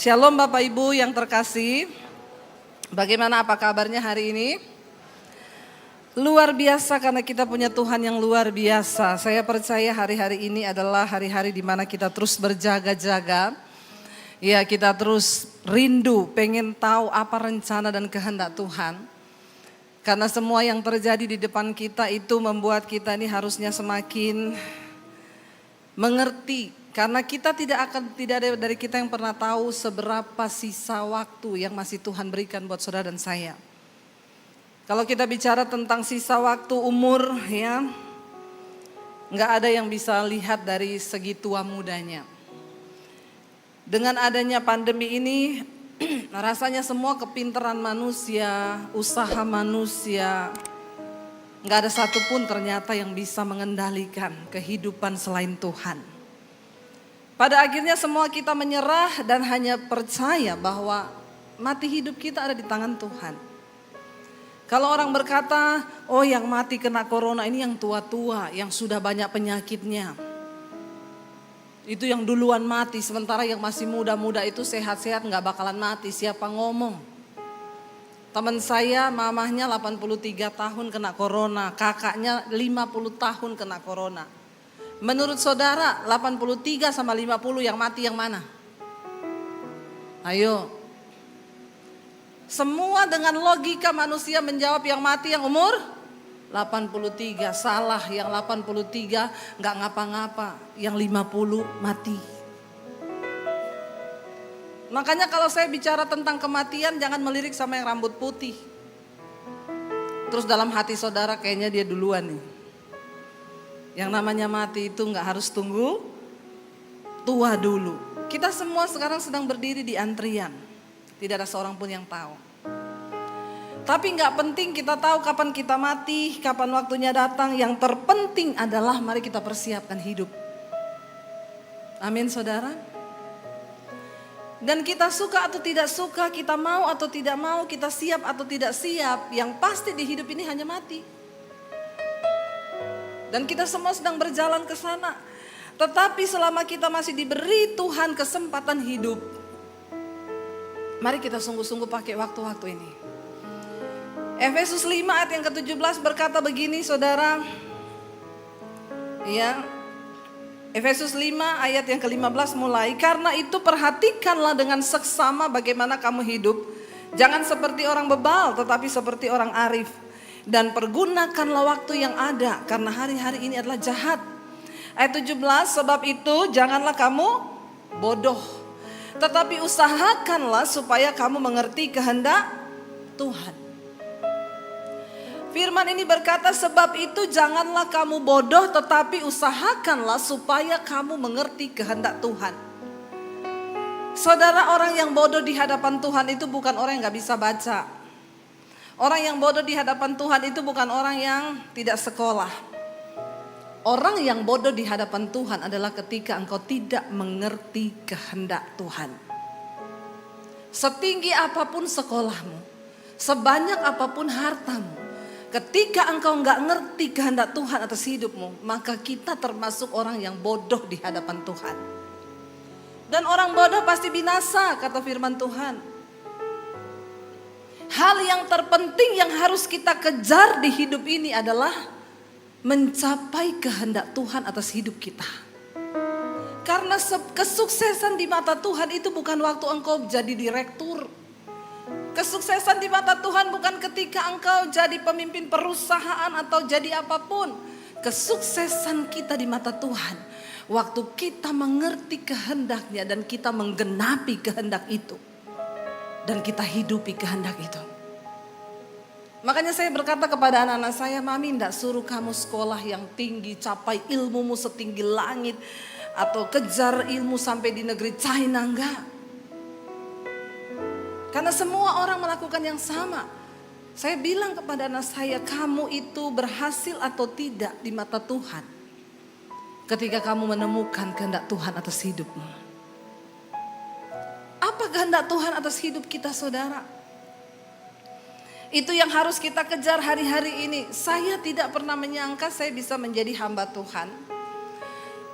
Shalom Bapak Ibu yang terkasih. Bagaimana apa kabarnya hari ini? Luar biasa karena kita punya Tuhan yang luar biasa. Saya percaya hari-hari ini adalah hari-hari di mana kita terus berjaga-jaga. Ya, kita terus rindu, pengen tahu apa rencana dan kehendak Tuhan. Karena semua yang terjadi di depan kita itu membuat kita ini harusnya semakin mengerti. Karena kita tidak ada dari kita yang pernah tahu seberapa sisa waktu yang masih Tuhan berikan buat saudara dan saya. Kalau kita bicara tentang sisa waktu umur, ya, nggak ada yang bisa lihat dari segi tua mudanya. Dengan adanya pandemi ini, rasanya semua kepintaran manusia, usaha manusia, nggak ada satupun ternyata yang bisa mengendalikan kehidupan selain Tuhan. Pada akhirnya semua kita menyerah dan hanya percaya bahwa mati hidup kita ada di tangan Tuhan. Kalau orang berkata, oh yang mati kena corona ini yang tua-tua, yang sudah banyak penyakitnya. Itu yang duluan mati, sementara yang masih muda-muda itu sehat-sehat gak bakalan mati, siapa ngomong. Teman saya mamahnya 83 tahun kena corona, kakaknya 50 tahun kena corona. Menurut saudara 83 sama 50 yang mati yang mana? Ayo. Semua dengan logika manusia menjawab yang mati yang umur 83. Salah, yang 83 gak ngapa-ngapa, yang 50 mati. Makanya kalau saya bicara tentang kematian jangan melirik sama yang rambut putih. Terus dalam hati saudara kayaknya dia duluan nih. Yang namanya mati itu gak harus tunggu tua dulu. Kita semua sekarang sedang berdiri di antrian. Tidak ada seorang pun yang tahu. Tapi gak penting kita tahu kapan kita mati, kapan waktunya datang. Yang terpenting adalah mari kita persiapkan hidup. Amin saudara. Dan kita suka atau tidak suka, kita mau atau tidak mau, kita siap atau tidak siap. Yang pasti di hidup ini hanya mati. Dan kita semua sedang berjalan ke sana. Tetapi selama kita masih diberi Tuhan kesempatan hidup, mari kita sungguh-sungguh pakai waktu-waktu ini. Efesus 5 ayat yang ke-17 berkata begini saudara. Ya. Efesus 5 ayat yang ke-15 mulai. Karena itu perhatikanlah dengan seksama bagaimana kamu hidup. Jangan seperti orang bebal tetapi seperti orang arif. Dan pergunakanlah waktu yang ada karena hari-hari ini adalah jahat. Ayat 17, sebab itu janganlah kamu bodoh. Tetapi usahakanlah supaya kamu mengerti kehendak Tuhan. Firman ini berkata sebab itu janganlah kamu bodoh tetapi usahakanlah supaya kamu mengerti kehendak Tuhan. Saudara, orang yang bodoh di hadapan Tuhan itu bukan orang yang gak bisa baca. Orang yang bodoh di hadapan Tuhan itu bukan orang yang tidak sekolah. Orang yang bodoh di hadapan Tuhan adalah ketika engkau tidak mengerti kehendak Tuhan. Setinggi apapun sekolahmu, sebanyak apapun hartamu, ketika engkau enggak ngerti kehendak Tuhan atas hidupmu, maka kita termasuk orang yang bodoh di hadapan Tuhan. Dan orang bodoh pasti binasa, kata firman Tuhan. Hal yang terpenting yang harus kita kejar di hidup ini adalah mencapai kehendak Tuhan atas hidup kita. Karena kesuksesan di mata Tuhan itu bukan waktu engkau jadi direktur. Kesuksesan di mata Tuhan bukan ketika engkau jadi pemimpin perusahaan atau jadi apapun. Kesuksesan kita di mata Tuhan waktu kita mengerti kehendaknya dan kita menggenapi kehendak itu. Dan kita hidupi kehendak itu. Makanya saya berkata kepada anak-anak saya, Mami tidak suruh kamu sekolah yang tinggi, capai ilmumu setinggi langit. Atau kejar ilmu sampai di negeri China, enggak. Karena semua orang melakukan yang sama. Saya bilang kepada anak saya, kamu itu berhasil atau tidak di mata Tuhan. Ketika kamu menemukan kehendak Tuhan atas hidupmu. Apa kehendak Tuhan atas hidup kita saudara? Itu yang harus kita kejar hari-hari ini. Saya tidak pernah menyangka saya bisa menjadi hamba Tuhan.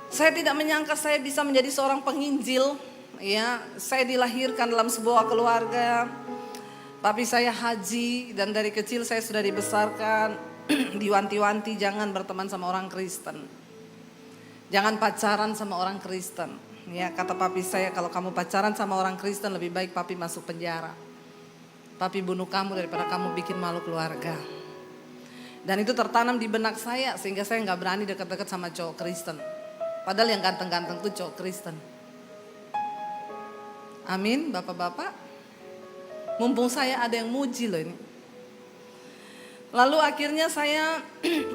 Saya tidak menyangka saya bisa menjadi seorang penginjil. Ya, saya dilahirkan dalam sebuah keluarga. Papi saya haji dan dari kecil saya sudah dibesarkan diwanti-wanti jangan berteman sama orang Kristen. Jangan pacaran sama orang Kristen. Ya, kata papi saya, kalau kamu pacaran sama orang Kristen lebih baik papi masuk penjara. Papi bunuh kamu daripada kamu bikin malu keluarga. Dan itu tertanam di benak saya sehingga saya nggak berani dekat-dekat sama cowok Kristen. Padahal yang ganteng-ganteng itu cowok Kristen. Amin, bapak-bapak. Mumpung saya ada yang muji loh ini. Lalu akhirnya saya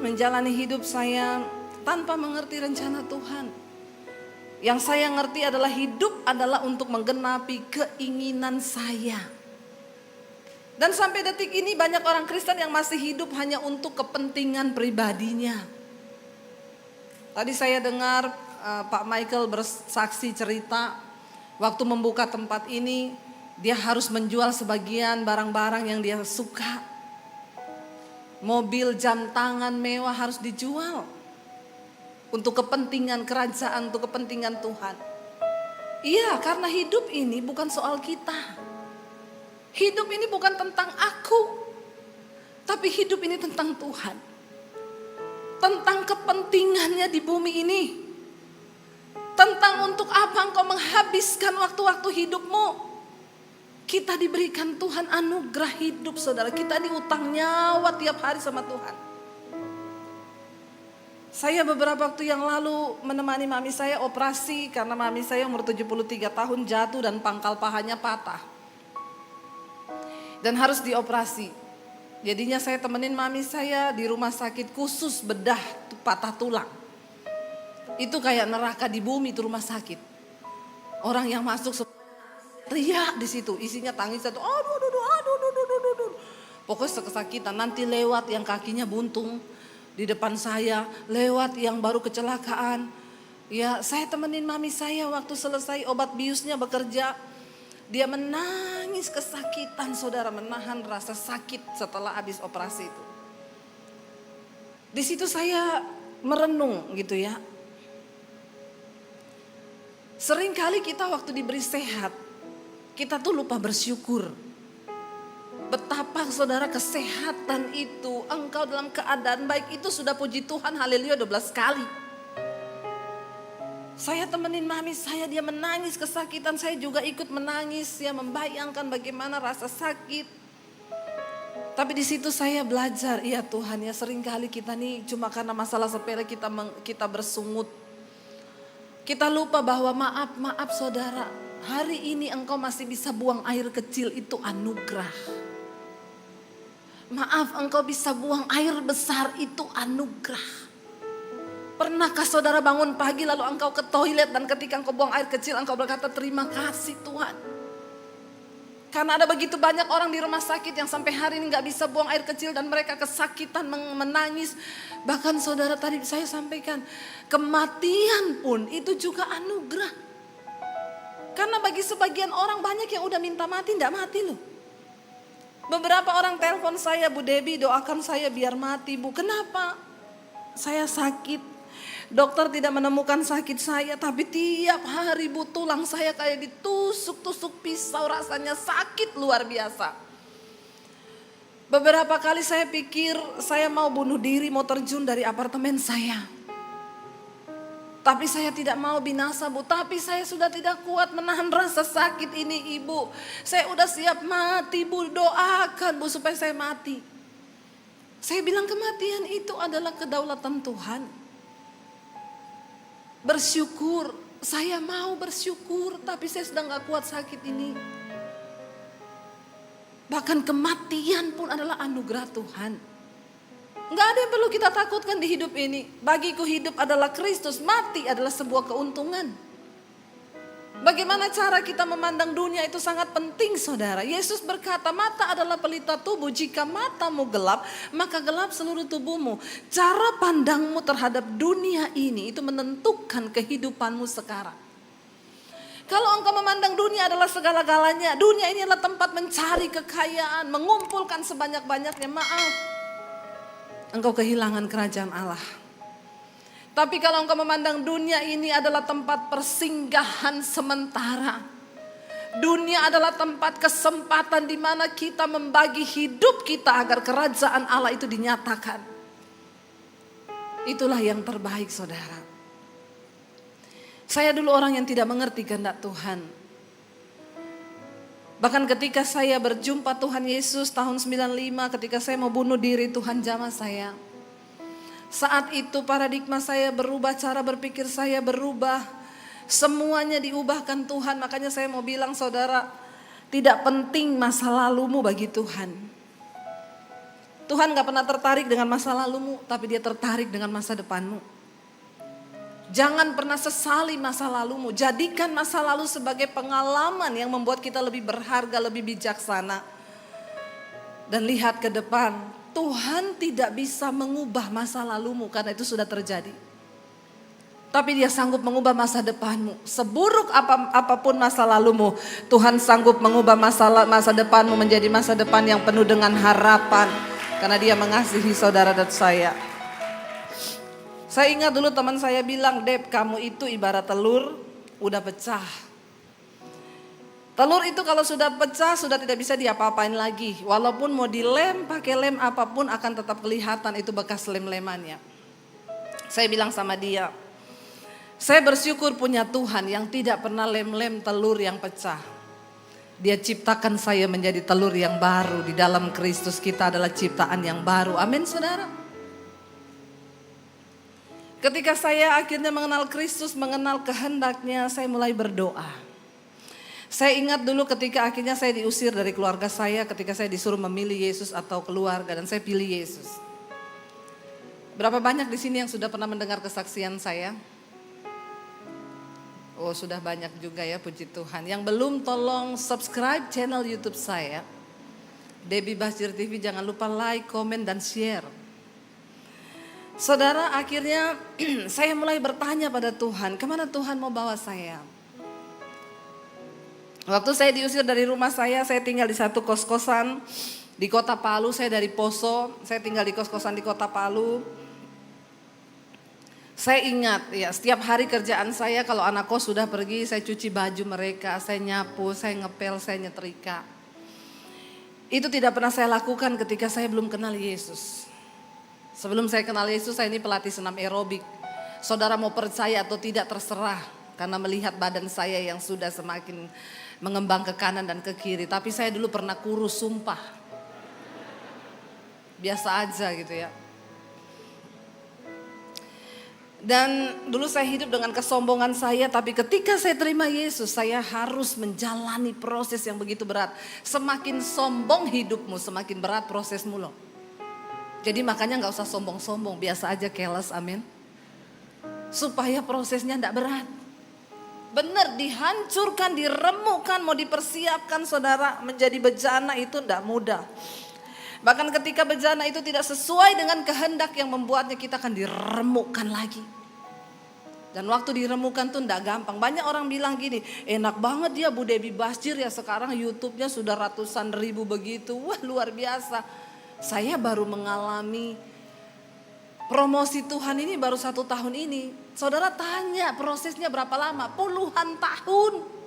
menjalani hidup saya tanpa mengerti rencana Tuhan. Yang saya ngerti adalah hidup adalah untuk menggenapi keinginan saya. Dan sampai detik ini banyak orang Kristen yang masih hidup hanya untuk kepentingan pribadinya. Tadi saya dengar Pak Michael bersaksi cerita waktu membuka tempat ini. Dia harus menjual sebagian barang-barang yang dia suka. Mobil, jam tangan mewah harus dijual. Untuk kepentingan kerajaan, untuk kepentingan Tuhan. Iya, karena hidup ini bukan soal kita. Hidup ini bukan tentang aku. Tapi hidup ini tentang Tuhan. Tentang kepentingannya di bumi ini. Tentang untuk apa engkau menghabiskan waktu-waktu hidupmu. Kita diberikan Tuhan anugerah hidup saudara. Kita diutang nyawa tiap hari sama Tuhan. Saya beberapa waktu yang lalu menemani mami saya operasi. Karena mami saya umur 73 tahun jatuh dan pangkal pahanya patah. Dan harus dioperasi. Jadinya saya temenin mami saya di rumah sakit khusus bedah patah tulang. Itu kayak neraka di bumi itu rumah sakit. Orang yang masuk teriak di situ, isinya tangis satu, aduh. Pokoknya kesakitan, nanti lewat yang kakinya buntung di depan saya, lewat yang baru kecelakaan. Ya, saya temenin mami saya waktu selesai obat biusnya bekerja. Dia menangis kesakitan, saudara, menahan rasa sakit setelah habis operasi itu. Di situ saya merenung gitu ya. Seringkali kita waktu diberi sehat, kita tuh lupa bersyukur. Betapa saudara kesehatan itu, engkau dalam keadaan baik itu sudah puji Tuhan, haleluya 12 kali. Saya temenin mami saya, dia menangis kesakitan, saya juga ikut menangis ya, membayangkan bagaimana rasa sakit. Tapi di situ saya belajar, ya Tuhan ya, seringkali kita nih cuma karena masalah sepele kita bersungut. Kita lupa bahwa maaf saudara. Hari ini engkau masih bisa buang air kecil, itu anugerah. Maaf, engkau bisa buang air besar, itu anugerah. Pernahkah saudara bangun pagi lalu engkau ke toilet dan ketika engkau buang air kecil engkau berkata terima kasih Tuhan. Karena ada begitu banyak orang di rumah sakit yang sampai hari ini gak bisa buang air kecil dan mereka kesakitan menangis. Bahkan saudara tadi saya sampaikan, kematian pun itu juga anugerah. Karena bagi sebagian orang banyak yang udah minta mati, enggak mati loh. Beberapa orang telepon saya, Bu Debbie doakan saya biar mati Bu. Kenapa? Saya sakit. Dokter tidak menemukan sakit saya, tapi tiap hari Bu tulang saya kayak ditusuk-tusuk pisau, rasanya sakit luar biasa. Beberapa kali saya pikir saya mau bunuh diri, mau terjun dari apartemen saya. Tapi saya tidak mau binasa Bu, tapi saya sudah tidak kuat menahan rasa sakit ini Ibu. Saya udah siap mati Bu, doakan Bu supaya saya mati. Saya bilang kematian itu adalah kedaulatan Tuhan. Bersyukur, saya mau bersyukur tapi saya sedang gak kuat sakit ini. Bahkan kematian pun adalah anugerah Tuhan. Gak ada yang perlu kita takutkan di hidup ini. Bagiku hidup adalah Kristus, mati adalah sebuah keuntungan. Bagaimana cara kita memandang dunia itu sangat penting saudara. Yesus berkata mata adalah pelita tubuh. Jika matamu gelap maka gelap seluruh tubuhmu. Cara pandangmu terhadap dunia ini itu menentukan kehidupanmu sekarang. Kalau engkau memandang dunia adalah segala-galanya, dunia ini adalah tempat mencari kekayaan, mengumpulkan sebanyak-banyaknya, maaf, engkau kehilangan kerajaan Allah. Tapi kalau engkau memandang dunia ini adalah tempat persinggahan sementara, Dunia adalah tempat kesempatan di mana kita membagi hidup kita agar kerajaan Allah itu dinyatakan. Itulah yang terbaik, saudara. Saya dulu orang yang tidak mengerti kehendak Tuhan. Bahkan ketika saya berjumpa Tuhan Yesus tahun 95, ketika saya mau bunuh diri, Tuhan jamah saya. Saat itu paradigma saya berubah, cara berpikir saya berubah. Semuanya diubahkan Tuhan. Makanya saya mau bilang, saudara, tidak penting masa lalumu bagi Tuhan. Tuhan gak pernah tertarik dengan masa lalumu, tapi dia tertarik dengan masa depanmu. Jangan pernah sesali masa lalumu. Jadikan masa lalu sebagai pengalaman yang membuat kita lebih berharga, lebih bijaksana. Dan lihat ke depan, Tuhan tidak bisa mengubah masa lalumu karena itu sudah terjadi. Tapi dia sanggup mengubah masa depanmu. Seburuk apapun masa lalumu, Tuhan sanggup mengubah masa depanmu menjadi masa depan yang penuh dengan harapan. Karena dia mengasihi saudara dan saya. Saya ingat dulu teman saya bilang, Deb, kamu itu ibarat telur udah pecah. Telur itu kalau sudah pecah sudah tidak bisa diapa-apain lagi. Walaupun mau dilem, pakai lem apapun akan tetap kelihatan itu bekas lem-lemannya. Saya bilang sama dia, saya bersyukur punya Tuhan yang tidak pernah lem-lem telur yang pecah. Dia ciptakan saya menjadi telur yang baru. Di dalam Kristus kita adalah ciptaan yang baru. Amin, saudara. Ketika saya akhirnya mengenal Kristus, mengenal kehendaknya, saya mulai berdoa. Saya ingat dulu ketika akhirnya saya diusir dari keluarga saya, ketika saya disuruh memilih Yesus atau keluarga, dan saya pilih Yesus. Berapa banyak di sini yang sudah pernah mendengar kesaksian saya? Oh, sudah banyak juga ya, puji Tuhan. Yang belum, tolong subscribe channel YouTube saya, Debbie Basjir TV. Jangan lupa like, komen, dan share. Saudara, akhirnya saya mulai bertanya pada Tuhan, kemana Tuhan mau bawa saya? Waktu saya diusir dari rumah saya tinggal di satu kos-kosan di kota Palu. Saya dari Poso, saya tinggal di kos-kosan di kota Palu. Saya ingat ya, setiap hari kerjaan saya kalau anak kos sudah pergi, saya cuci baju mereka, saya nyapu, saya ngepel, saya nyetrika. Itu tidak pernah saya lakukan ketika saya belum kenal Yesus. Sebelum saya kenal Yesus, saya ini pelatih senam aerobik. Saudara mau percaya atau tidak terserah, karena melihat badan saya yang sudah semakin mengembang ke kanan dan ke kiri. Tapi saya dulu pernah kurus, sumpah. Biasa aja gitu ya. Dan dulu saya hidup dengan kesombongan saya, tapi ketika saya terima Yesus, saya harus menjalani proses yang begitu berat. Semakin sombong hidupmu, semakin berat prosesmu loh. Jadi makanya gak usah sombong-sombong, biasa aja keles, amin. Supaya prosesnya gak berat. Benar, dihancurkan, diremukkan, mau dipersiapkan saudara menjadi bejana itu gak mudah. Bahkan ketika bejana itu tidak sesuai dengan kehendak yang membuatnya, kita akan diremukkan lagi. Dan waktu diremukkan tuh tidak gampang. Banyak orang bilang gini, enak banget ya Bu Debbie Basjir ya, sekarang YouTube-nya sudah ratusan ribu begitu. Wah, luar biasa. Saya baru mengalami promosi Tuhan ini baru 1 tahun ini. Saudara tanya prosesnya berapa lama? Puluhan tahun.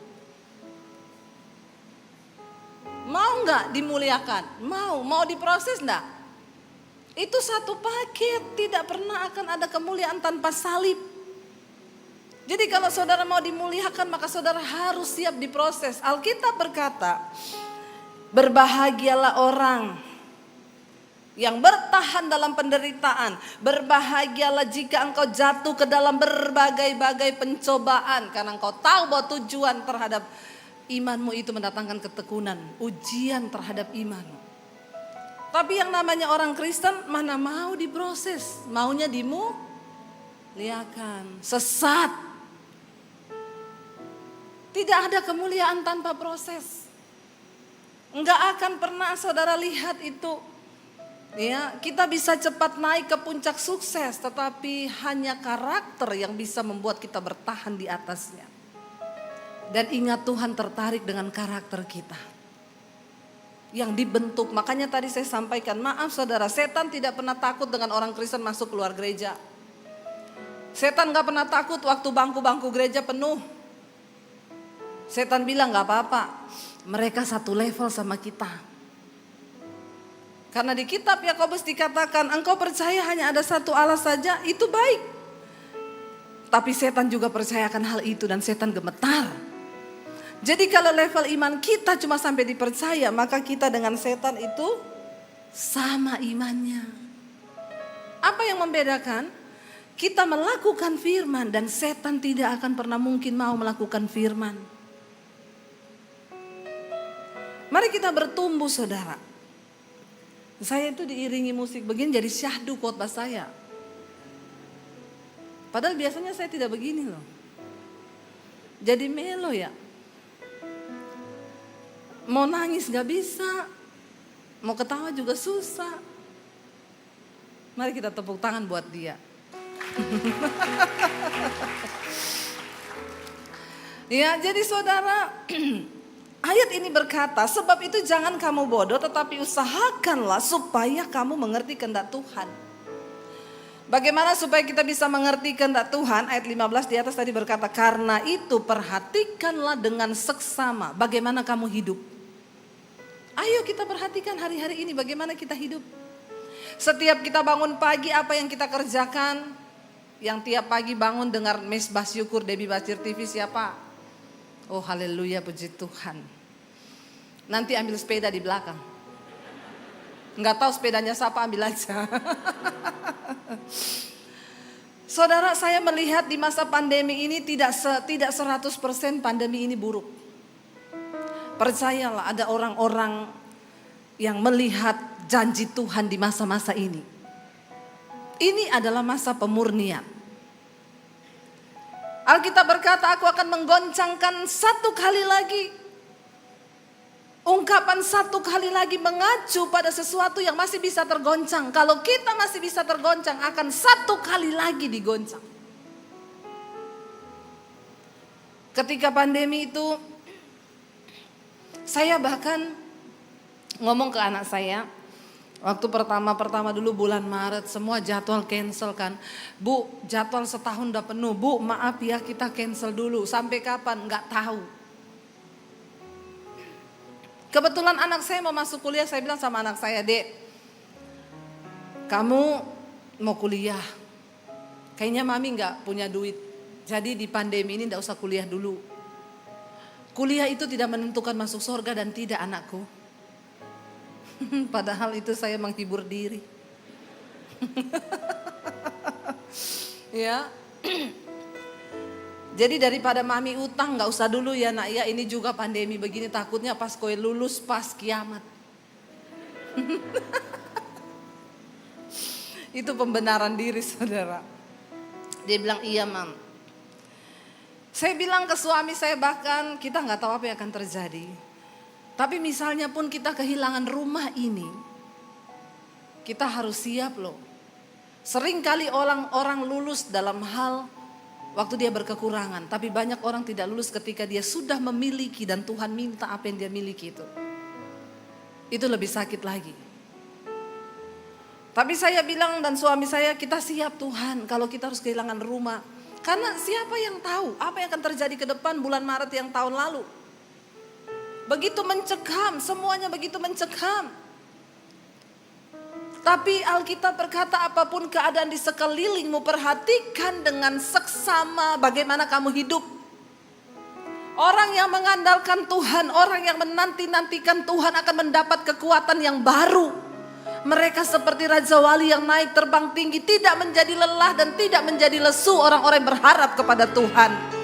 Mau nggak dimuliakan? Mau diproses enggak? Itu satu paket, tidak pernah akan ada kemuliaan tanpa salib. Jadi kalau saudara mau dimuliakan, maka saudara harus siap diproses. Alkitab berkata, berbahagialah orang yang bertahan dalam penderitaan. Berbahagialah jika engkau jatuh ke dalam berbagai-bagai pencobaan, karena engkau tahu bahwa tujuan terhadap imanmu itu mendatangkan ketekunan, ujian terhadap iman. Tapi yang namanya orang Kristen mana mau diproses, maunya dimuliakan. Sesat. Tidak ada kemuliaan tanpa proses. Enggak akan pernah saudara lihat itu. Ya, kita bisa cepat naik ke puncak sukses, tetapi hanya karakter yang bisa membuat kita bertahan di atasnya. Dan ingat, Tuhan tertarik dengan karakter kita yang dibentuk. Makanya tadi saya sampaikan, maaf saudara, setan tidak pernah takut dengan orang Kristen masuk keluar gereja. Setan gak pernah takut waktu bangku-bangku gereja penuh. Setan bilang gak apa-apa, mereka satu level sama kita. Karena di kitab Yakobus dikatakan engkau percaya hanya ada satu Allah saja, itu baik. Tapi setan juga percayakan hal itu dan setan gemetar. Jadi kalau level iman kita cuma sampai dipercaya, maka kita dengan setan itu sama imannya. Apa yang membedakan? Kita melakukan firman dan setan tidak akan pernah mungkin mau melakukan firman. Mari kita bertumbuh saudara. Saya itu diiringi musik begini jadi syahdu khotbah saya. Padahal biasanya saya tidak begini loh. Jadi melo ya. Mau nangis gak bisa. Mau ketawa juga susah. Mari kita tepuk tangan buat dia. Ya, jadi saudara, ayat ini berkata, sebab itu jangan kamu bodoh tetapi usahakanlah supaya kamu mengerti kehendak Tuhan. Bagaimana supaya kita bisa mengerti kehendak Tuhan? Ayat 15 di atas tadi berkata, karena itu perhatikanlah dengan seksama bagaimana kamu hidup. Ayo kita perhatikan hari-hari ini bagaimana kita hidup. Setiap kita bangun pagi apa yang kita kerjakan? Yang tiap pagi bangun dengar mesbah syukur Debbie Bacir TV siapa? Oh haleluya, puji Tuhan. Nanti ambil sepeda di belakang. Enggak tahu sepedanya siapa, ambil aja. Saudara, saya melihat di masa pandemi ini tidak 100% pandemi ini buruk. Percayalah ada orang-orang yang melihat janji Tuhan di masa-masa ini. Ini adalah masa pemurnian. Alkitab berkata, aku akan menggoncangkan satu kali lagi. Ungkapan satu kali lagi mengacu pada sesuatu yang masih bisa tergoncang. Kalau kita masih bisa tergoncang, akan satu kali lagi digoncang. Ketika pandemi itu, saya bahkan ngomong ke anak saya, waktu pertama dulu bulan Maret semua jadwal cancel kan. Bu, jadwal setahun udah penuh. Bu, maaf ya kita cancel dulu. Sampai kapan? Nggak tahu. Kebetulan anak saya mau masuk kuliah, saya bilang sama anak saya, Dek, kamu mau kuliah. Kayaknya mami nggak punya duit. Jadi di pandemi ini nggak usah kuliah dulu. Kuliah itu tidak menentukan masuk surga dan tidak anakku. Padahal itu saya menghibur diri. Ya. Jadi daripada mami utang gak usah dulu ya nak ya, ini juga pandemi begini takutnya pas kowe lulus pas kiamat. Itu pembenaran diri saudara. Dia bilang iya mam. Saya bilang ke suami saya bahkan kita gak tahu apa yang akan terjadi. Tapi misalnya pun kita kehilangan rumah ini, kita harus siap loh. Seringkali orang lulus dalam hal waktu dia berkekurangan. Tapi banyak orang tidak lulus ketika dia sudah memiliki dan Tuhan minta apa yang dia miliki itu. Itu lebih sakit lagi. Tapi saya bilang dan suami saya, kita siap Tuhan kalau kita harus kehilangan rumah. Karena siapa yang tahu apa yang akan terjadi ke depan bulan Maret yang tahun lalu. Begitu mencekam, semuanya begitu mencekam. Tapi Alkitab berkata apapun keadaan di sekelilingmu, perhatikan dengan seksama bagaimana kamu hidup. Orang yang mengandalkan Tuhan, orang yang menanti-nantikan Tuhan akan mendapat kekuatan yang baru. Mereka seperti Raja Wali yang naik terbang tinggi, tidak menjadi lelah dan tidak menjadi lesu orang-orang yang berharap kepada Tuhan.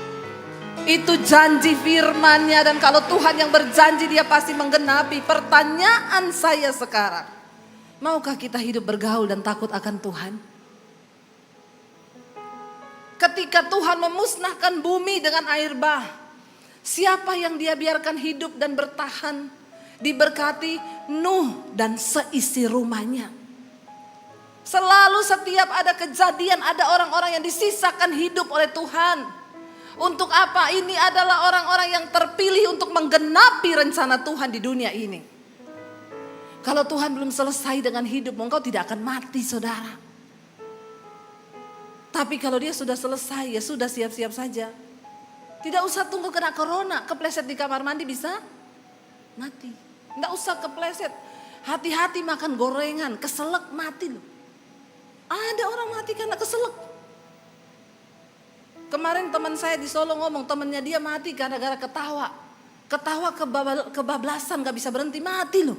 Itu janji firman-Nya dan kalau Tuhan yang berjanji dia pasti menggenapi. Pertanyaan saya sekarang, maukah kita hidup bergaul dan takut akan Tuhan? Ketika Tuhan memusnahkan bumi dengan air bah, siapa yang dia biarkan hidup dan bertahan? Diberkati Nuh dan seisi rumahnya. Selalu setiap ada kejadian ada orang-orang yang disisakan hidup oleh Tuhan. Untuk apa? Ini adalah orang-orang yang terpilih untuk menggenapi rencana Tuhan di dunia ini. Kalau Tuhan belum selesai dengan hidupmu, engkau tidak akan mati saudara. Tapi kalau dia sudah selesai, ya sudah siap-siap saja. Tidak usah tunggu kena corona, kepleset di kamar mandi bisa mati. Tidak usah kepleset. Hati-hati makan gorengan, keselak mati loh. Ada orang mati karena keselak. Kemarin teman saya di Solo ngomong temannya dia mati gara-gara ketawa. Ketawa kebablasan gak bisa berhenti, mati loh.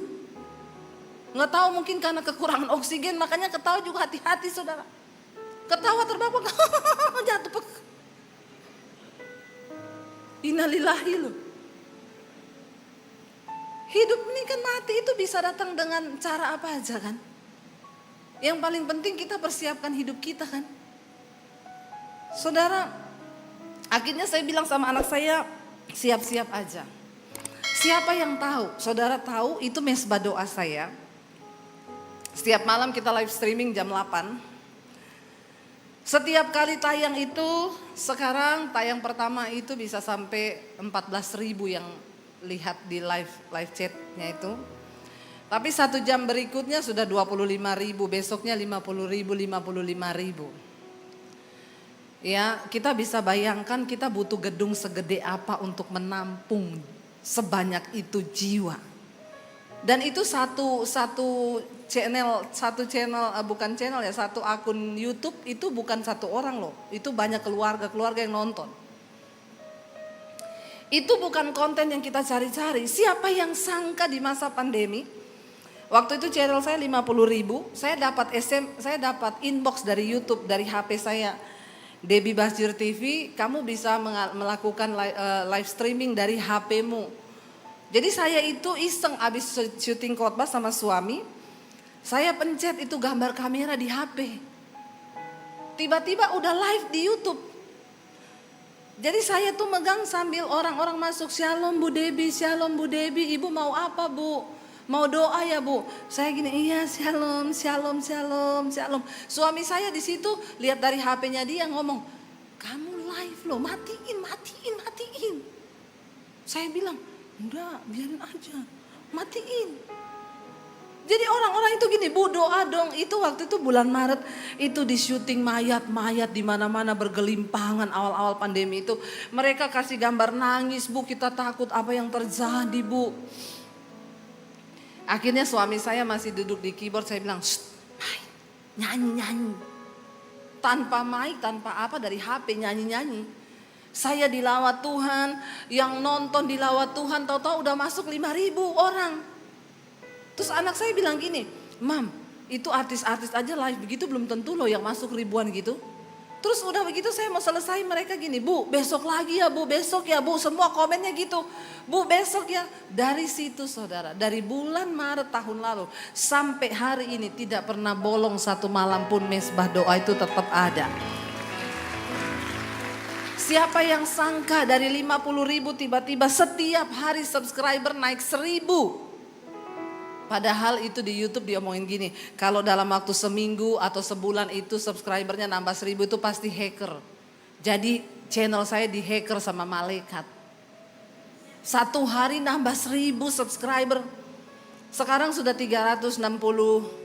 Gak tahu mungkin karena kekurangan oksigen, makanya ketawa juga hati-hati saudara. Ketawa terbabak jatuh. Innalillahi loh. Hidup ini kan mati itu bisa datang dengan cara apa aja kan. Yang paling penting kita persiapkan hidup kita kan. Saudara, akhirnya saya bilang sama anak saya, siap-siap aja. Siapa yang tahu? Saudara tahu itu mesbah doa saya. Setiap malam kita live streaming jam 8. Setiap kali tayang itu, sekarang tayang pertama itu bisa sampai 14.000 yang lihat di live chatnya itu. Tapi 1 jam berikutnya sudah 25.000, besoknya 50.000, 55.000. Ya, kita bisa bayangkan kita butuh gedung segede apa untuk menampung sebanyak itu jiwa. Dan itu satu akun YouTube itu bukan satu orang loh. Itu banyak keluarga yang nonton. Itu bukan konten yang kita cari-cari. Siapa yang sangka di masa pandemi? Waktu itu channel saya 50.000, saya dapat inbox dari YouTube, dari HP saya. Debbie Basjir TV, kamu bisa melakukan live streaming dari HP-mu. Jadi saya itu iseng abis syuting khotbah sama suami, saya pencet itu gambar kamera di HP. Tiba-tiba udah live di YouTube. Jadi saya tuh megang sambil orang-orang masuk, shalom Bu Debbie, ibu mau apa Bu? Mau doa ya Bu? Saya gini, iya shalom. Suami saya di situ lihat dari HP-nya dia ngomong, kamu live loh, matiin. Saya bilang, enggak, biarin aja, matiin. Jadi orang-orang itu gini, Bu doa dong. Itu waktu itu bulan Maret itu di syuting mayat di mana-mana bergelimpangan awal-awal pandemi itu. Mereka kasih gambar nangis, Bu kita takut apa yang terjadi Bu. Akhirnya suami saya masih duduk di keyboard, saya bilang, nyanyi. Tanpa mic, tanpa apa, dari HP nyanyi. Saya dilawat Tuhan, yang nonton dilawat Tuhan, tahu-tahu udah masuk 5.000 orang. Terus anak saya bilang gini, Mam, itu artis-artis aja live begitu belum tentu loh yang masuk ribuan gitu. Terus udah begitu saya mau selesai, mereka gini, Bu besok lagi ya Bu, besok ya Bu, semua komennya gitu. Bu besok ya. Dari situ saudara, dari bulan Maret tahun lalu sampai hari ini tidak pernah bolong satu malam pun mesbah doa itu tetap ada. Siapa yang sangka dari 50.000 tiba-tiba setiap hari subscriber naik 1.000. Padahal itu di YouTube diomongin gini, kalau dalam waktu seminggu atau sebulan itu subscribernya nambah 1.000 itu pasti hacker. Jadi channel saya dihacker sama malaikat. Satu hari nambah 1.000 subscriber. Sekarang sudah 360,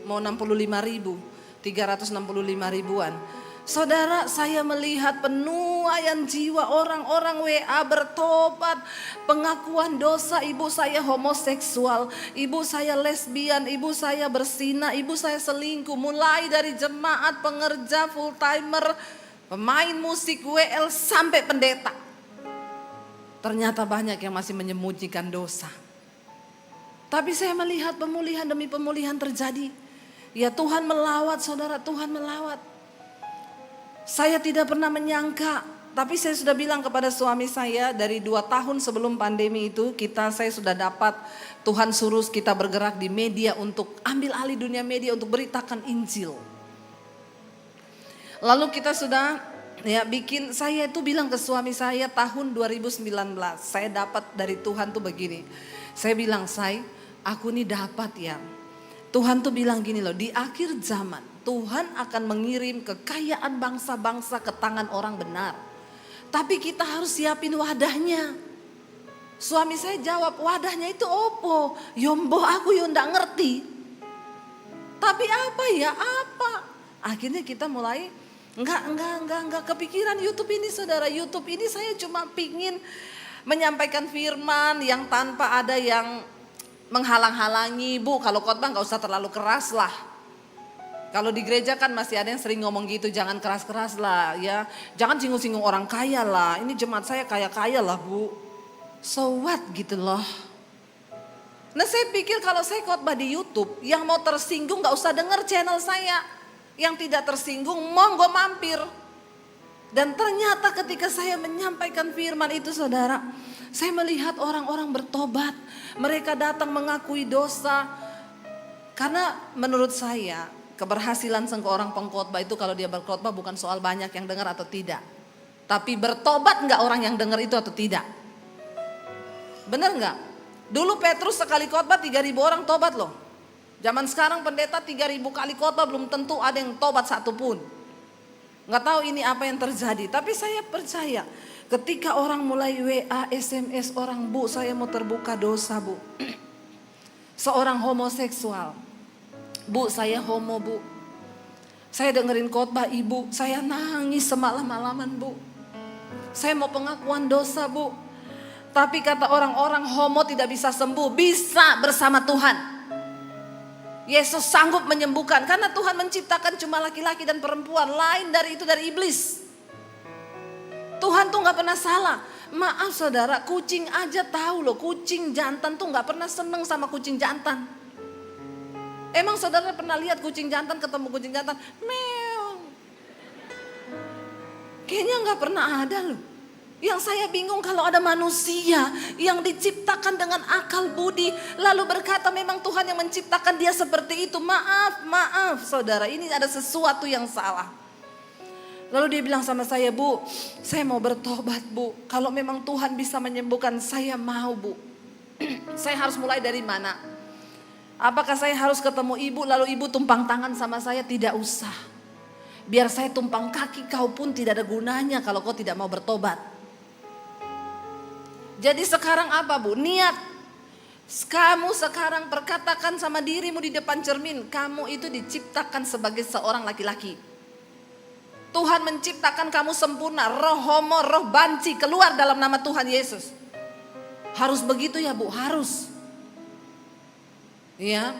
mau 65.000, 365.000-an. Saudara, saya melihat penuaian jiwa orang-orang WA bertobat, pengakuan dosa, ibu saya homoseksual, ibu saya lesbian, ibu saya berzina, ibu saya selingkuh, mulai dari jemaat, pengerja, full timer, pemain musik, WL sampai pendeta. Ternyata banyak yang masih menyembunyikan dosa. Tapi saya melihat pemulihan demi pemulihan terjadi. Ya Tuhan melawat saudara, Tuhan melawat. Saya tidak pernah menyangka, tapi saya sudah bilang kepada suami saya dari 2 tahun sebelum pandemi itu saya sudah dapat, Tuhan suruh kita bergerak di media untuk ambil alih dunia media untuk beritakan Injil. Lalu kita sudah saya itu bilang ke suami saya tahun 2019, saya dapat dari Tuhan tuh begini. Saya bilang, aku nih dapat ya. Tuhan tuh bilang gini loh, di akhir zaman Tuhan akan mengirim kekayaan bangsa-bangsa ke tangan orang benar. Tapi kita harus siapin wadahnya. Suami saya jawab, wadahnya itu opo? Yombo aku yo ndak ngerti. Tapi apa ya, apa? Akhirnya kita mulai Enggak kepikiran YouTube ini saudara. YouTube ini saya cuma pingin menyampaikan firman yang tanpa ada yang menghalang-halangi. Bu, kalau khotbah gak usah terlalu keras lah. Kalau di gereja kan masih ada yang sering ngomong gitu, jangan keras-keras lah ya. Jangan singgung-singgung orang kaya lah, ini jemaat saya kaya-kaya lah bu. So what gitu loh. Nah saya pikir kalau saya khotbah di YouTube, yang mau tersinggung gak usah denger channel saya. Yang tidak tersinggung monggo mampir. Dan ternyata ketika saya menyampaikan firman itu saudara, saya melihat orang-orang bertobat. Mereka datang mengakui dosa. Karena menurut saya keberhasilan seorang pengkhotbah itu kalau dia berkhotbah bukan soal banyak yang dengar atau tidak. Tapi bertobat enggak orang yang dengar itu atau tidak. Benar enggak? Dulu Petrus sekali khotbah 3.000 orang tobat loh. Zaman sekarang pendeta 3.000 kali khotbah belum tentu ada yang tobat satupun. Enggak tahu ini apa yang terjadi. Tapi saya percaya ketika orang mulai WA, SMS orang, bu saya mau terbuka dosa bu. Seorang homoseksual. Bu saya homo bu. Saya dengerin khotbah ibu. Saya nangis semalam-malaman bu. Saya mau pengakuan dosa bu. Tapi kata orang-orang homo tidak bisa sembuh. Bisa bersama Tuhan. Yesus sanggup menyembuhkan. Karena Tuhan menciptakan cuma laki-laki dan perempuan. Lain dari itu dari iblis. Tuhan tuh gak pernah salah. Maaf saudara, kucing aja tahu loh. Kucing jantan tuh gak pernah seneng sama kucing jantan. Emang saudara pernah lihat kucing jantan ketemu kucing jantan? Meow. Kayaknya gak pernah ada loh. Yang saya bingung kalau ada manusia yang diciptakan dengan akal budi. Lalu berkata memang Tuhan yang menciptakan dia seperti itu. Maaf saudara, ini ada sesuatu yang salah. Lalu dia bilang sama saya, bu saya mau bertobat bu. Kalau memang Tuhan bisa menyembuhkan saya mau bu. Saya harus mulai dari mana? Apakah saya harus ketemu ibu lalu ibu tumpang tangan sama saya? Tidak usah. Biar saya tumpang kaki kau pun tidak ada gunanya kalau kau tidak mau bertobat. Jadi sekarang apa bu? Niat. Kamu sekarang perkatakan sama dirimu di depan cermin. Kamu itu diciptakan sebagai seorang laki-laki. Tuhan menciptakan kamu sempurna. Roh homo, roh banci keluar dalam nama Tuhan Yesus. Harus begitu ya bu? Harus. Ya,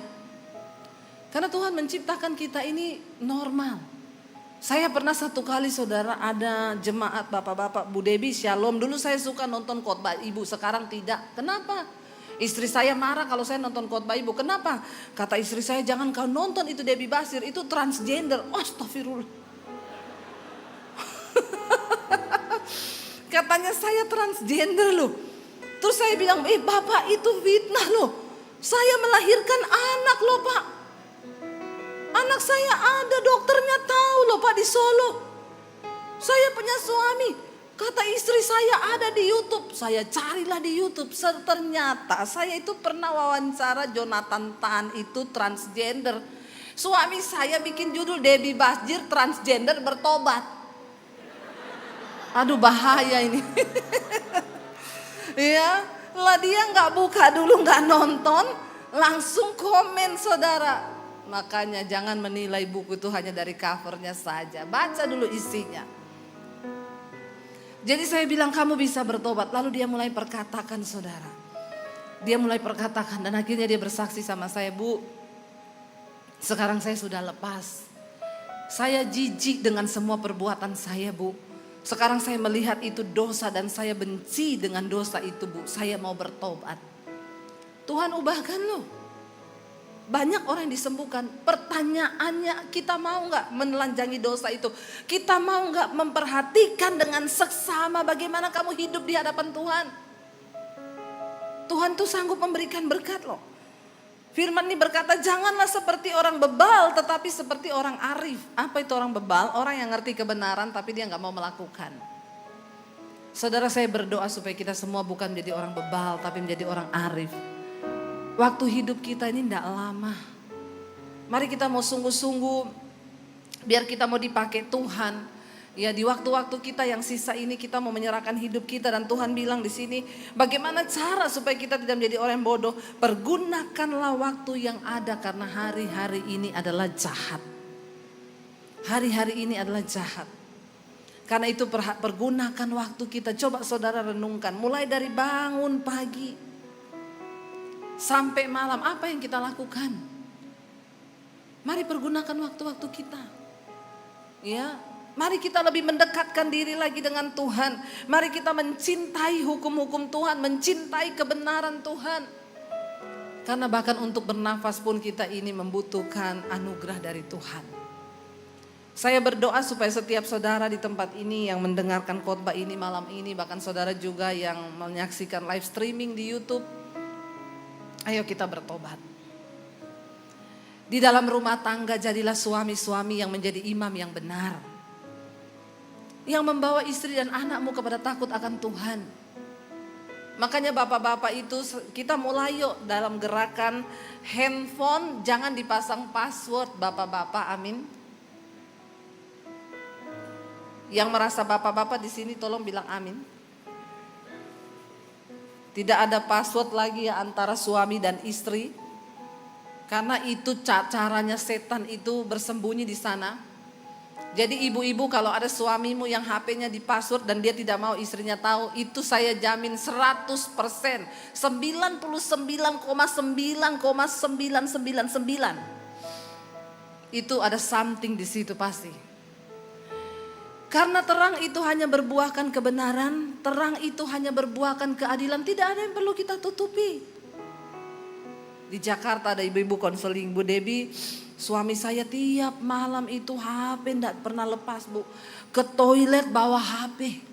karena Tuhan menciptakan kita ini normal. Saya pernah satu kali saudara ada jemaat bapak-bapak, Bu Debi Shalom. Dulu saya suka nonton khotbah ibu, sekarang tidak. Kenapa? Istri saya marah kalau saya nonton khotbah ibu. Kenapa? Kata istri saya, jangan kau nonton itu Debbie Basir, itu transgender. Astagfirullah. Katanya saya transgender loh. Terus saya bilang, bapak itu fitnah loh. Saya melahirkan anak loh pak. Anak saya ada, dokternya tahu loh pak di Solo. Saya punya suami. Kata istri saya ada di YouTube. Saya carilah di YouTube. Ternyata saya itu pernah wawancara Jonathan Tan itu transgender. Suami saya bikin judul Debbie Basir transgender bertobat. Aduh bahaya ini. Ya. Lah dia gak buka dulu, gak nonton, langsung komen saudara. Makanya jangan menilai buku itu hanya dari covernya saja. Baca dulu isinya. Jadi saya bilang kamu bisa bertobat. Lalu dia mulai perkatakan saudara. Dia mulai perkatakan dan akhirnya dia bersaksi sama saya, bu. Sekarang saya sudah lepas. Saya jijik dengan semua perbuatan saya bu. Sekarang saya melihat itu dosa dan saya benci dengan dosa itu bu. Saya mau bertobat. Tuhan ubahkan loh. Banyak orang yang disembuhkan. Pertanyaannya kita mau gak menelanjangi dosa itu? Kita mau gak memperhatikan dengan seksama bagaimana kamu hidup di hadapan Tuhan? Tuhan tuh sanggup memberikan berkat loh. Firman ini berkata janganlah seperti orang bebal tetapi seperti orang arif. Apa itu orang bebal? Orang yang ngerti kebenaran tapi dia gak mau melakukan. Saudara saya berdoa supaya kita semua bukan menjadi orang bebal tapi menjadi orang arif. Waktu hidup kita ini tidak lama. Mari kita mau sungguh-sungguh biar kita mau dipakai Tuhan. Ya di waktu-waktu kita yang sisa ini kita mau menyerahkan hidup kita dan Tuhan bilang di sini bagaimana cara supaya kita tidak menjadi orang yang bodoh. Pergunakanlah waktu yang ada karena hari-hari ini adalah jahat. Hari-hari ini adalah jahat. Karena itu pergunakan waktu kita. Coba saudara renungkan, mulai dari bangun pagi sampai malam, apa yang kita lakukan? Mari pergunakan waktu-waktu kita. Ya, mari kita lebih mendekatkan diri lagi dengan Tuhan. Mari kita mencintai hukum-hukum Tuhan, mencintai kebenaran Tuhan. Karena bahkan untuk bernafas pun kita ini membutuhkan anugerah dari Tuhan. Saya berdoa supaya setiap saudara di tempat ini yang mendengarkan khotbah ini malam ini, bahkan saudara juga yang menyaksikan live streaming di YouTube, ayo kita bertobat. Di dalam rumah tangga jadilah suami-suami yang menjadi imam yang benar, yang membawa istri dan anakmu kepada takut akan Tuhan. Makanya bapak-bapak itu kita mulai yuk dalam gerakan handphone jangan dipasang password bapak-bapak, amin. Yang merasa bapak-bapak di sini tolong bilang amin. Tidak ada password lagi ya antara suami dan istri. Karena itu caranya setan itu bersembunyi di sana. Jadi ibu-ibu kalau ada suamimu yang HP-nya di password dan dia tidak mau istrinya tahu, itu saya jamin 100%, 99,9,999 itu ada something di situ pasti. Karena terang itu hanya berbuahkan kebenaran, terang itu hanya berbuahkan keadilan, tidak ada yang perlu kita tutupi. Di Jakarta ada ibu-ibu konseling, Bu Debbie, suami saya tiap malam itu HP tidak pernah lepas Bu. Ke toilet bawa HP,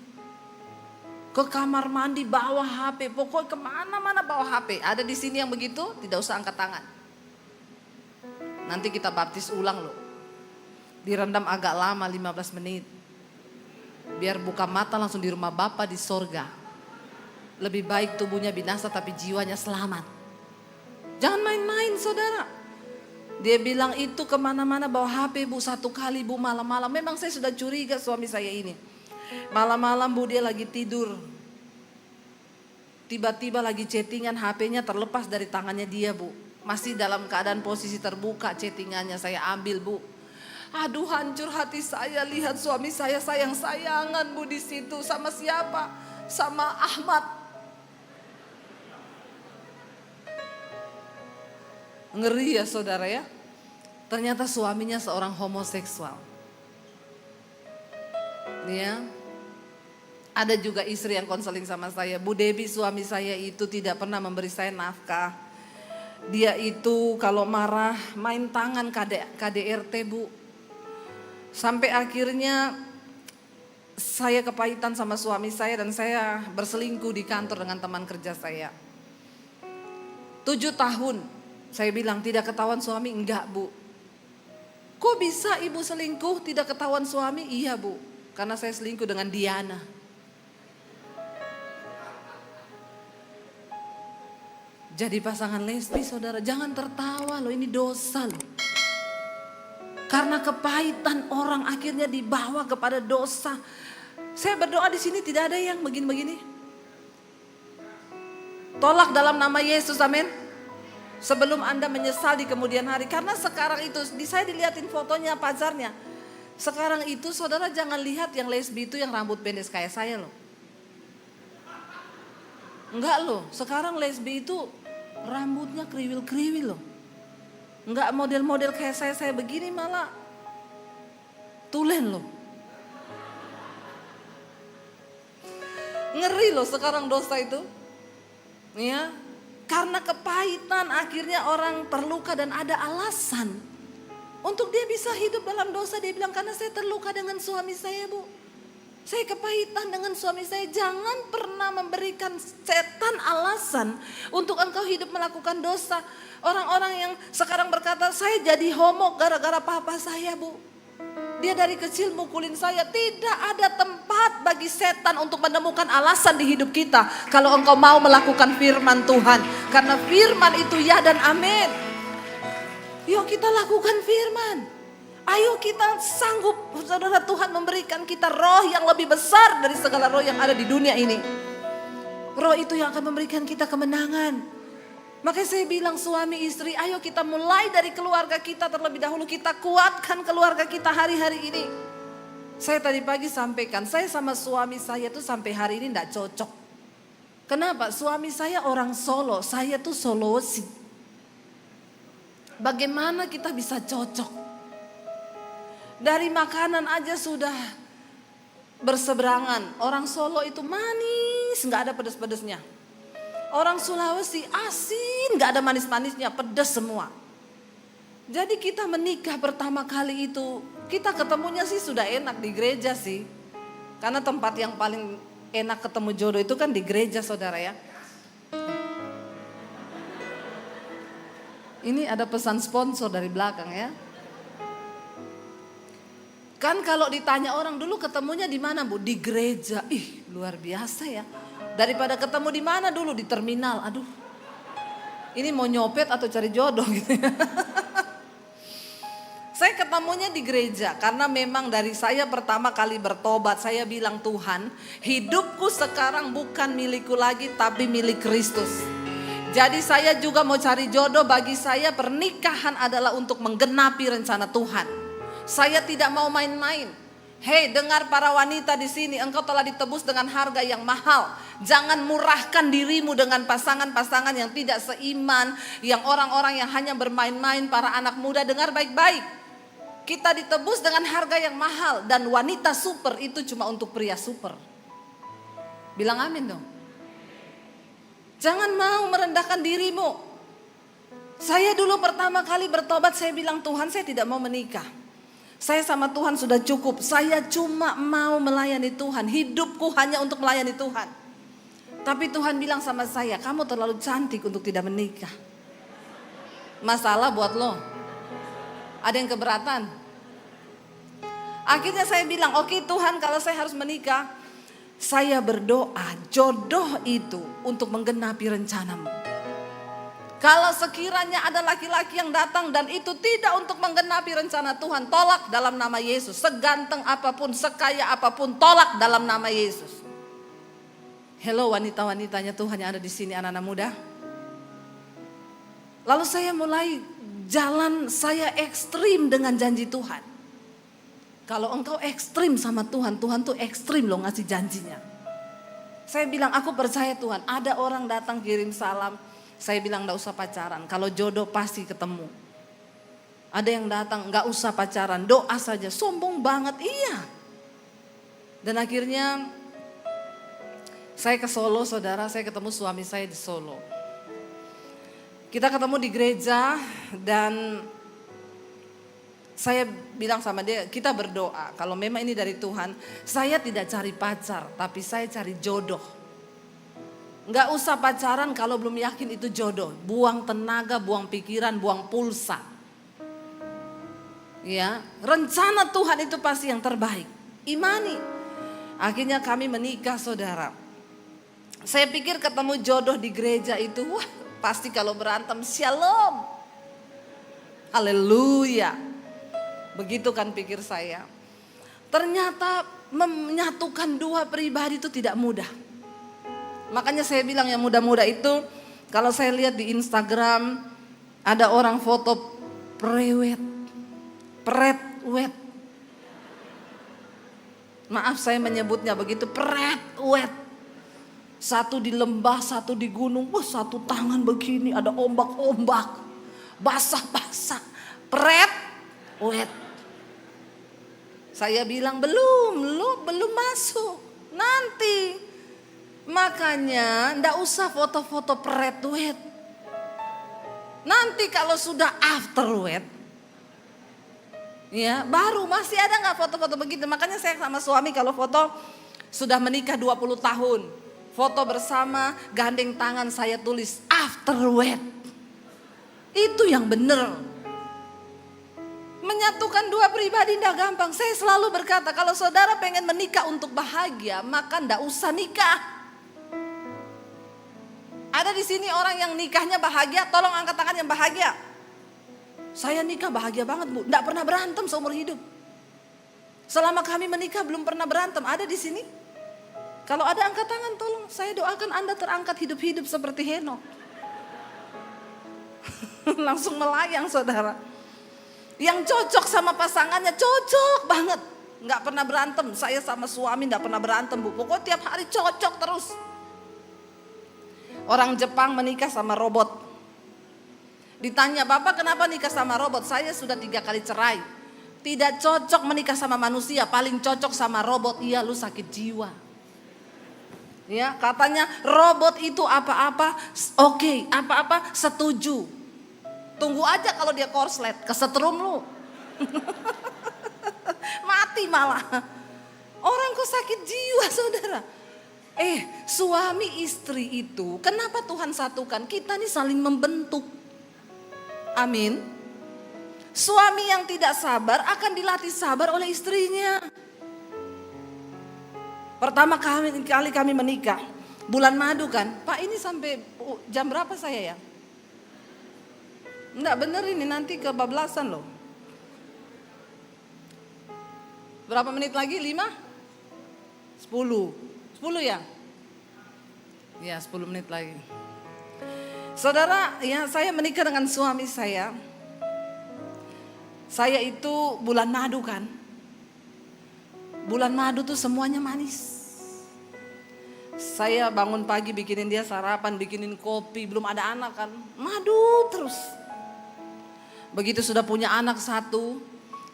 ke kamar mandi bawa HP, pokoknya kemana-mana bawa HP. Ada di sini yang begitu, tidak usah angkat tangan. Nanti kita baptis ulang loh. Direndam agak lama 15 menit. Biar buka mata langsung di rumah Bapa di sorga. Lebih baik tubuhnya binasa tapi jiwanya selamat. Jangan main-main saudara. Dia bilang itu kemana-mana bawa HP Bu, 1 kali Bu malam-malam. Memang saya sudah curiga suami saya ini. Malam-malam Bu dia lagi tidur. Tiba-tiba lagi chattingan, HP-nya terlepas dari tangannya dia Bu. Masih dalam keadaan posisi terbuka chattingannya, saya ambil Bu. Aduh hancur hati saya lihat suami saya sayang-sayangan Bu di situ sama siapa? Sama Ahmad. Ngeri ya saudara ya. Ternyata suaminya seorang homoseksual. Ya. Ada juga istri yang konseling sama saya, Bu Debbie suami saya itu tidak pernah memberi saya nafkah. Dia itu kalau marah main tangan KDRT Bu. Sampai akhirnya saya kepahitan sama suami saya dan saya berselingkuh di kantor dengan teman kerja saya. 7 tahun saya bilang tidak ketahuan suami, enggak Bu. Kok bisa ibu selingkuh tidak ketahuan suami? Iya Bu, karena saya selingkuh dengan Diana. Jadi pasangan lesbi saudara, jangan tertawa loh, ini dosa loh. Karena kepahitan orang akhirnya dibawa kepada dosa. Saya berdoa di sini tidak ada yang begini-begini. Tolak dalam nama Yesus, amin. Sebelum Anda menyesal di kemudian hari. Karena sekarang itu, saya dilihatin fotonya pacarnya. Sekarang itu saudara jangan lihat yang lesbi itu yang rambut pendek kayak saya loh. Enggak loh, sekarang lesbi itu rambutnya kriwil-kriwil loh. Enggak model-model kayak saya begini malah tulen loh. Ngeri loh sekarang dosa itu. Ya, karena kepahitan akhirnya orang terluka dan ada alasan untuk dia bisa hidup dalam dosa. Dia bilang karena saya terluka dengan suami saya Bu. Saya kepahitan dengan suami saya. Jangan pernah memberikan setan alasan untuk engkau hidup melakukan dosa. Orang-orang yang sekarang berkata saya jadi homo gara-gara papa saya Bu. Dia dari kecil mukulin saya. Tidak ada tempat bagi setan untuk menemukan alasan di hidup kita. Kalau engkau mau melakukan firman Tuhan. Karena firman itu ya dan amin. Yuk kita lakukan firman. Ayo kita sanggup saudara, Tuhan memberikan kita roh yang lebih besar dari segala roh yang ada di dunia ini. Roh itu yang akan memberikan kita kemenangan. Makanya saya bilang suami istri, ayo kita mulai dari keluarga kita terlebih dahulu. Kita kuatkan keluarga kita hari-hari ini. Saya tadi pagi sampaikan, saya sama suami saya tuh sampai hari ini tidak cocok. Kenapa? Suami saya orang Solo, saya tuh Sulawesi. Bagaimana kita bisa cocok? Dari makanan aja sudah berseberangan. Orang Solo itu manis, nggak ada pedas-pedasnya. Orang Sulawesi asin, nggak ada manis-manisnya, pedas semua. Jadi kita menikah pertama kali itu, kita ketemunya sih sudah enak di gereja sih. Karena tempat yang paling enak ketemu jodoh itu kan di gereja, saudara ya. Ini ada pesan sponsor dari belakang ya. Kan kalau ditanya orang dulu ketemunya di mana Bu? Di gereja. Ih, luar biasa ya. Daripada ketemu di mana dulu? Di terminal. Aduh. Ini mau nyopet atau cari jodoh gitu ya. Saya ketemunya di gereja karena memang dari saya pertama kali bertobat saya bilang, Tuhan, hidupku sekarang bukan milikku lagi tapi milik Kristus. Jadi saya juga mau cari jodoh, bagi saya pernikahan adalah untuk menggenapi rencana Tuhan. Saya tidak mau main-main. Hei, dengar para wanita di sini, engkau telah ditebus dengan harga yang mahal. Jangan murahkan dirimu dengan pasangan-pasangan yang tidak seiman, yang orang-orang yang hanya bermain-main. Para anak muda dengar baik-baik. Kita ditebus dengan harga yang mahal dan wanita super itu cuma untuk pria super. Bilang amin dong. Jangan mau merendahkan dirimu. Saya dulu pertama kali bertobat saya bilang, Tuhan, saya tidak mau menikah. Saya sama Tuhan sudah cukup. Saya cuma mau melayani Tuhan. Hidupku hanya untuk melayani Tuhan. Tapi Tuhan bilang sama saya, kamu terlalu cantik untuk tidak menikah. Masalah buat lo. Ada yang keberatan? Akhirnya saya bilang, oke Tuhan, kalau saya harus menikah, saya berdoa jodoh itu untuk menggenapi rencanamu. Kalau sekiranya ada laki-laki yang datang dan itu tidak untuk menggenapi rencana Tuhan, tolak dalam nama Yesus. Seganteng apapun, sekaya apapun, tolak dalam nama Yesus. Hello wanita-wanitanya Tuhan yang ada di sini, anak-anak muda. Lalu saya mulai jalan saya ekstrim dengan janji Tuhan. Kalau engkau ekstrim sama Tuhan, Tuhan tuh ekstrim loh ngasih janjinya. Saya bilang, aku percaya Tuhan, ada orang datang kirim salam. Saya bilang gak usah pacaran, kalau jodoh pasti ketemu. Ada yang datang gak usah pacaran, doa saja, sombong banget, iya. Dan akhirnya saya ke Solo, saudara, saya ketemu suami saya di Solo. Kita ketemu di gereja dan saya bilang sama dia, kita berdoa, kalau memang ini dari Tuhan, saya tidak cari pacar, tapi saya cari jodoh. Nggak usah pacaran kalau belum yakin itu jodoh. Buang tenaga, buang pikiran, buang pulsa. Ya, rencana Tuhan itu pasti yang terbaik. Imani. Akhirnya kami menikah, saudara. Saya pikir ketemu jodoh di gereja itu, wah pasti kalau berantem shalom. Haleluya. Begitu kan pikir saya. Ternyata menyatukan dua pribadi itu tidak mudah. Makanya saya bilang yang muda-muda itu, kalau saya lihat di Instagram ada orang foto prewed. Maaf saya menyebutnya begitu, prewed. Satu di lembah, satu di gunung, wah satu tangan begini, ada ombak-ombak, basah-basah, prewed. Saya bilang belum masuk, nanti. Makanya ndak usah foto-foto pre-wed. Nanti kalau sudah after-wed, ya baru masih ada nggak foto-foto begitu. Makanya saya sama suami kalau foto sudah menikah 20 tahun. Foto bersama, gandeng tangan saya tulis after-wed. Itu yang benar. Menyatukan dua pribadi ndak gampang. Saya selalu berkata kalau saudara pengen menikah untuk bahagia, maka ndak usah nikah. Ada di sini orang yang nikahnya bahagia, tolong angkat tangan yang bahagia. Saya nikah bahagia banget Bu, enggak pernah berantem seumur hidup. Selama kami menikah belum pernah berantem, ada di sini? Kalau ada angkat tangan tolong, saya doakan Anda terangkat hidup-hidup seperti Henokh. Langsung melayang saudara. Yang cocok sama pasangannya cocok banget. Nggak pernah berantem, saya sama suami nggak pernah berantem bu. Pokoknya tiap hari cocok terus. Orang Jepang menikah sama robot. Ditanya, Bapak kenapa nikah sama robot? Saya sudah 3 kali cerai. Tidak cocok menikah sama manusia, paling cocok sama robot. Iya, lu sakit jiwa. Ya, katanya robot itu apa-apa, oke, apa-apa setuju. Tunggu aja kalau dia korslet, kesetrum lu. Mati malah. Orang kok sakit jiwa saudara. Suami istri itu kenapa Tuhan satukan? Kita nih saling membentuk. Amin. Suami yang tidak sabar akan dilatih sabar oleh istrinya. Pertama kali kami menikah, bulan madu kan. Pak ini sampai jam berapa saya ya? Enggak bener ini nanti kebablasan loh. Berapa menit lagi? 5? 10 ya? Ya 10 menit lagi. Saudara, ya saya menikah dengan suami saya. Saya itu bulan madu kan. Bulan madu tuh semuanya manis. Saya bangun pagi bikinin dia sarapan, bikinin kopi, belum ada anak kan. Madu terus. Begitu sudah punya anak 1,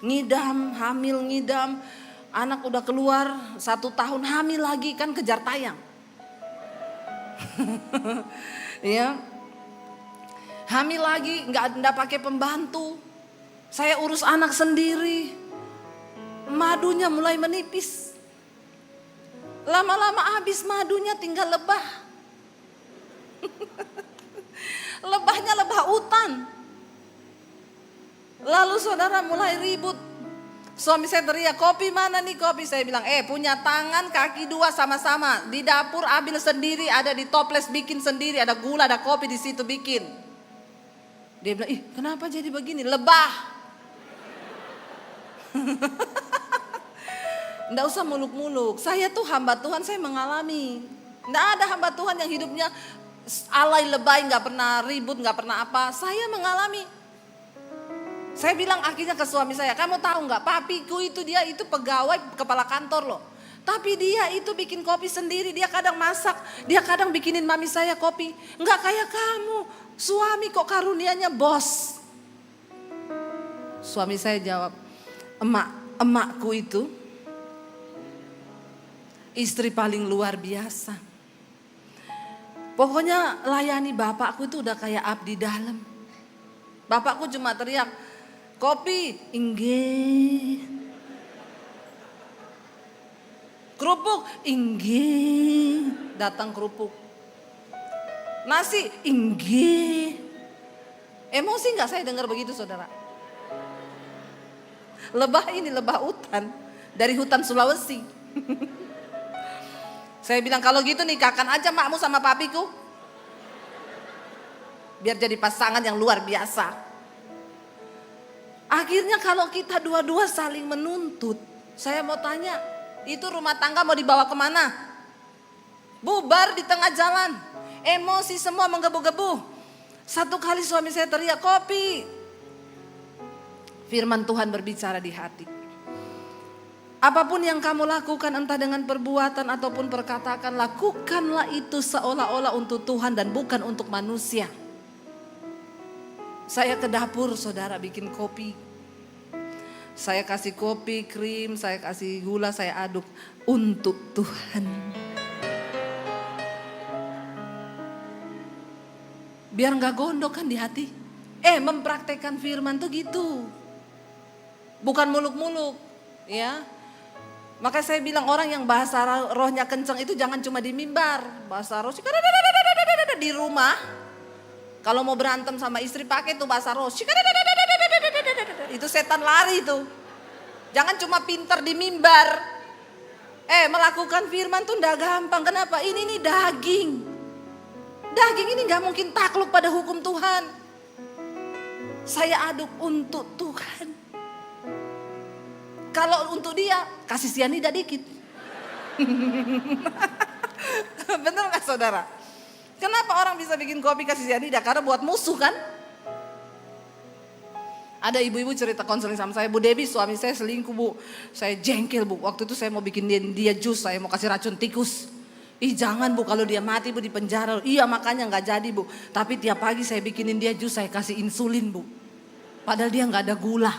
ngidam, hamil ngidam. Anak udah keluar 1 tahun hamil lagi kan kejar tayang. Ya. Hamil lagi nggak pakai pembantu. Saya urus anak sendiri. Madunya mulai menipis. Lama-lama habis madunya tinggal lebah. Lebahnya lebah hutan. Lalu saudara mulai ribut. Suami saya teriak, kopi mana nih kopi? Saya bilang, punya tangan kaki 2 sama-sama. Di dapur ambil sendiri, ada di toples bikin sendiri. Ada gula, ada kopi di situ bikin. Dia bilang, kenapa jadi begini? Lebah. Nggak usah muluk-muluk. Saya tuh hamba Tuhan, saya mengalami. Nggak ada hamba Tuhan yang hidupnya alay lebay, nggak pernah ribut, nggak pernah apa. Saya mengalami. Saya bilang akhirnya ke suami saya, kamu tahu nggak, papiku itu dia itu pegawai kepala kantor loh. Tapi dia itu bikin kopi sendiri, dia kadang masak, dia kadang bikinin mami saya kopi. Nggak kayak kamu, suami kok karunianya bos. Suami saya jawab, emakku itu istri paling luar biasa. Pokoknya layani bapakku itu udah kayak abdi dalam. Bapakku cuma teriak, kopi, inggih. Kerupuk, inggih. Datang kerupuk. Nasi, inggih. Emosi gak saya dengar begitu saudara? Lebah ini lebah hutan. Dari hutan Sulawesi. Saya bilang kalau gitu nikahkan aja makmu sama papiku. Biar jadi pasangan yang luar biasa. Akhirnya kalau kita dua-dua saling menuntut. Saya mau tanya, itu rumah tangga mau dibawa kemana? Bubar di tengah jalan. Emosi semua menggebu-gebu. Satu kali suami saya teriak, kopi. Firman Tuhan berbicara di hati. Apapun yang kamu lakukan entah dengan perbuatan ataupun perkataan, lakukanlah itu seolah-olah untuk Tuhan dan bukan untuk manusia. Saya ke dapur saudara bikin kopi. Saya kasih kopi, krim, saya kasih gula, saya aduk untuk Tuhan. Biar gak gondok kan di hati. Mempraktekkan firman tuh gitu. Bukan muluk-muluk ya. Maka saya bilang orang yang bahasa rohnya kenceng itu jangan cuma di mimbar. Bahasa roh di rumah. Kalau mau berantem sama istri pakai tuh bahasa roh. Itu setan lari tuh. Jangan cuma pintar di mimbar. Melakukan firman tuh ndak gampang. Kenapa? Ini nih daging. Daging ini gak mungkin takluk pada hukum Tuhan. Saya aduk untuk Tuhan. Kalau untuk dia, kasih sianida dikit. Bener gak saudara? Kenapa orang bisa bikin kopi kasih sianida? Karena buat musuh kan? Ada ibu-ibu cerita konseling sama saya, Bu Debbie suami saya selingkuh Bu. Saya jengkel Bu, waktu itu saya mau bikin dia jus, saya mau kasih racun tikus. Ih jangan Bu, kalau dia mati Bu di penjara. Iya makanya gak jadi Bu. Tapi tiap pagi saya bikinin dia jus, saya kasih insulin Bu. Padahal dia gak ada gula.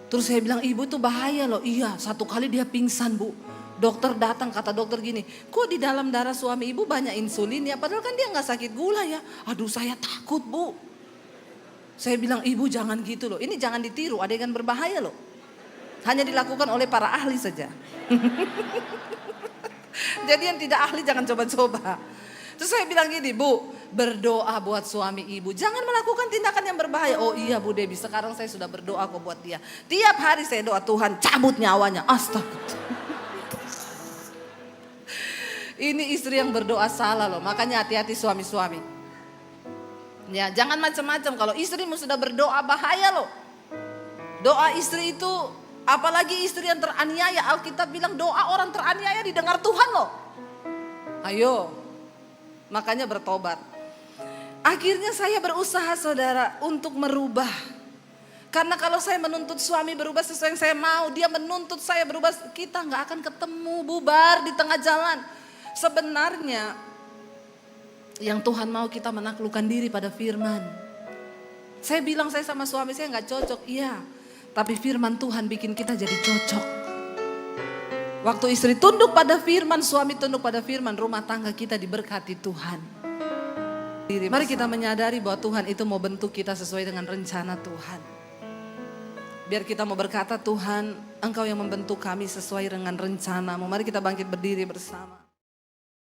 Terus saya bilang ibu itu bahaya loh. Iya, satu kali dia pingsan Bu. Dokter datang, kata dokter gini, kok di dalam darah suami ibu banyak insulin ya, padahal kan dia gak sakit gula ya. Aduh saya takut Bu. Saya bilang ibu jangan gitu loh, ini jangan ditiru, adegan berbahaya loh. Hanya dilakukan oleh para ahli saja. Jadi yang tidak ahli jangan coba-coba. Terus saya bilang gini, Bu, berdoa buat suami ibu. Jangan melakukan tindakan yang berbahaya. Oh iya Bu Debbie, sekarang saya sudah berdoa kok buat dia. Tiap hari saya doa, Tuhan cabut nyawanya. Astaga. Ini istri yang berdoa salah loh, makanya hati-hati suami-suami. Ya, jangan macam-macam. Kalau istrimu sudah berdoa bahaya loh. Doa istri itu, apalagi istri yang teraniaya. Alkitab bilang doa orang teraniaya didengar Tuhan loh. Ayo, makanya bertobat. Akhirnya saya berusaha saudara untuk merubah. Karena kalau saya menuntut suami berubah sesuai yang saya mau, dia menuntut saya berubah, kita gak akan ketemu, bubar di tengah jalan. Sebenarnya yang Tuhan mau kita menaklukkan diri pada firman. Saya bilang saya sama suami saya gak cocok, iya. Tapi firman Tuhan bikin kita jadi cocok. Waktu istri tunduk pada firman, suami tunduk pada firman, rumah tangga kita diberkati Tuhan. Mari kita menyadari bahwa Tuhan itu mau bentuk kita sesuai dengan rencana Tuhan. Biar kita mau berkata, Tuhan Engkau yang membentuk kami sesuai dengan rencana-Mu. Mari kita bangkit berdiri bersama.